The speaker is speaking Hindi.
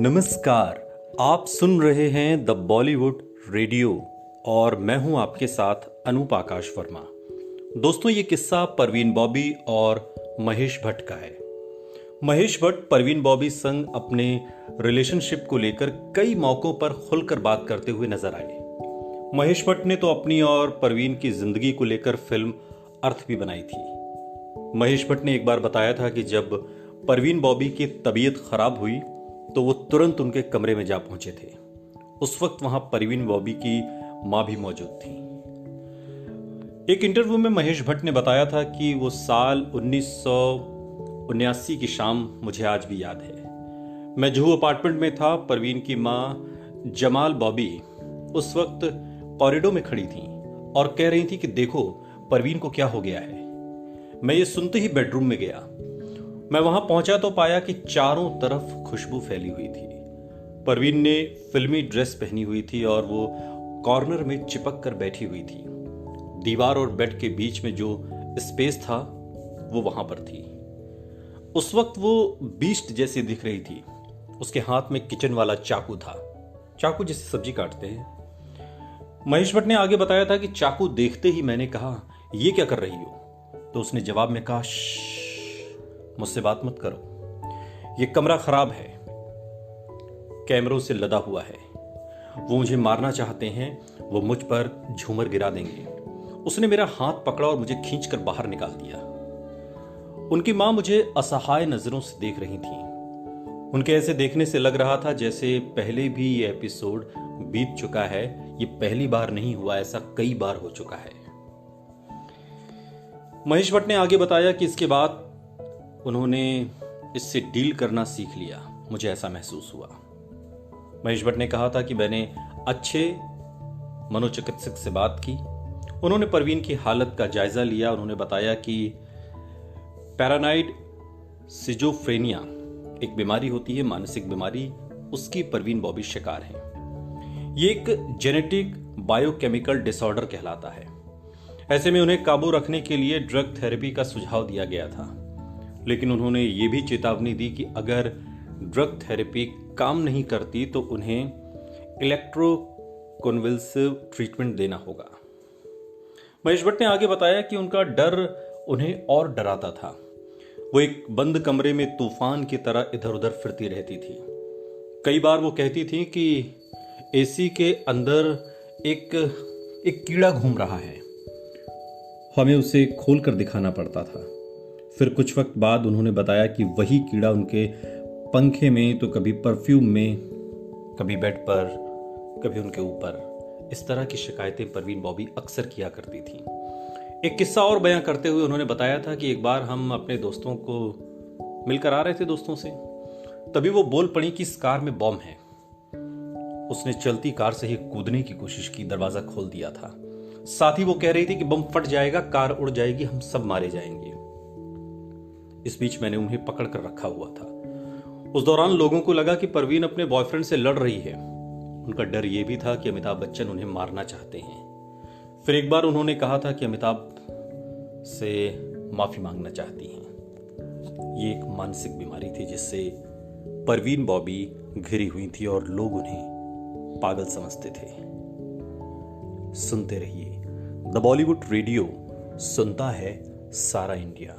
नमस्कार। आप सुन रहे हैं द बॉलीवुड रेडियो और मैं हूं आपके साथ अनूप आकाश वर्मा। दोस्तों, ये किस्सा परवीन बॉबी और महेश भट्ट का है। महेश भट्ट परवीन बॉबी संग अपने रिलेशनशिप को लेकर कई मौकों पर खुलकर बात करते हुए नजर आए। महेश भट्ट ने तो अपनी और परवीन की जिंदगी को लेकर फिल्म अर्थ भी बनाई थी। महेश भट्ट ने एक बार बताया था कि जब परवीन बॉबी की तबीयत खराब हुई तो वो तुरंत उनके कमरे में जा पहुंचे थे। उस वक्त वहां परवीन बॉबी की मां भी मौजूद थी। एक इंटरव्यू में महेश भट्ट ने बताया था कि वो साल 1979 की शाम मुझे आज भी याद है। मैं जुहू अपार्टमेंट में था। परवीन की मां जमाल बॉबी उस वक्त कॉरिडोर में खड़ी थी और कह रही थी कि देखो परवीन को क्या हो गया है। मैं ये सुनते ही बेडरूम में गया। मैं वहां पहुंचा तो पाया कि चारों तरफ खुशबू फैली हुई थी। परवीन ने फिल्मी ड्रेस पहनी हुई थी और वो कॉर्नर में चिपक कर बैठी हुई थी। दीवार और बेड के बीच में जो स्पेस था वो वहां पर थी। उस वक्त वो बीस्ट जैसी दिख रही थी। उसके हाथ में किचन वाला चाकू था, चाकू जिससे सब्जी काटते हैं। महेश भट्ट ने आगे बताया था कि चाकू देखते ही मैंने कहा, ये क्या कर रही हो? तो उसने जवाब में कहा, मुझसे बात मत करो, ये कमरा खराब है, कैमरों से लदा हुआ है, वो मुझे मारना चाहते हैं, वो मुझ पर झूमर गिरा देंगे। उसने मेरा हाथ पकड़ा और मुझे खींचकर बाहर निकाल दिया। उनकी मां मुझे असहाय नजरों से देख रही थी। उनके ऐसे देखने से लग रहा था जैसे पहले भी ये एपिसोड बीत चुका है। ये पहली बार नहीं हुआ, ऐसा कई बार हो चुका है। महेश भट्ट ने आगे बताया कि इसके बाद उन्होंने इससे डील करना सीख लिया। मुझे ऐसा महसूस हुआ। महेश भट्ट ने कहा था कि मैंने अच्छे मनोचिकित्सक से बात की। उन्होंने परवीन की हालत का जायजा लिया। उन्होंने बताया कि पैरानाइड सिजोफ्रेनिया एक बीमारी होती है, मानसिक बीमारी, उसकी परवीन बॉबी शिकार है। ये एक जेनेटिक बायोकेमिकल डिसऑर्डर कहलाता है। ऐसे में उन्हें काबू रखने के लिए ड्रग थेरेपी का सुझाव दिया गया था, लेकिन उन्होंने ये भी चेतावनी दी कि अगर ड्रग थेरेपी काम नहीं करती तो उन्हें इलेक्ट्रोकन्वल्सिव ट्रीटमेंट देना होगा। महेश भट्ट ने आगे बताया कि उनका डर उन्हें और डराता था। वो एक बंद कमरे में तूफान की तरह इधर उधर फिरती रहती थी। कई बार वो कहती थी कि एसी के अंदर एक कीड़ा घूम रहा है, हमें उसे खोलकर दिखाना पड़ता था। फिर कुछ वक्त बाद उन्होंने बताया कि वही कीड़ा उनके पंखे में, तो कभी परफ्यूम में, कभी बेड पर, कभी उनके ऊपर। इस तरह की शिकायतें परवीन बॉबी अक्सर किया करती थी। एक किस्सा और बयां करते हुए उन्होंने बताया था कि एक बार हम अपने दोस्तों को मिलकर आ रहे थे दोस्तों से, तभी वो बोल पड़ी कि इस कार में बॉम्ब है। उसने चलती कार से ही कूदने की कोशिश की, दरवाजा खोल दिया था। साथ ही वो कह रही थी कि बम फट जाएगा, कार उड़ जाएगी, हम सब मारे जाएंगे। इस बीच मैंने उन्हें पकड़ कर रखा हुआ था। उस दौरान लोगों को लगा कि परवीन अपने बॉयफ्रेंड से लड़ रही है। उनका डर यह भी था कि अमिताभ बच्चन उन्हें मारना चाहते हैं। फिर एक बार उन्होंने कहा था कि अमिताभ से माफी मांगना चाहती हैं। ये एक मानसिक बीमारी थी जिससे परवीन बॉबी घिरी हुई थी और लोग उन्हें पागल समझते थे। सुनते रहिए द बॉलीवुड रेडियो, सुनता है सारा इंडिया।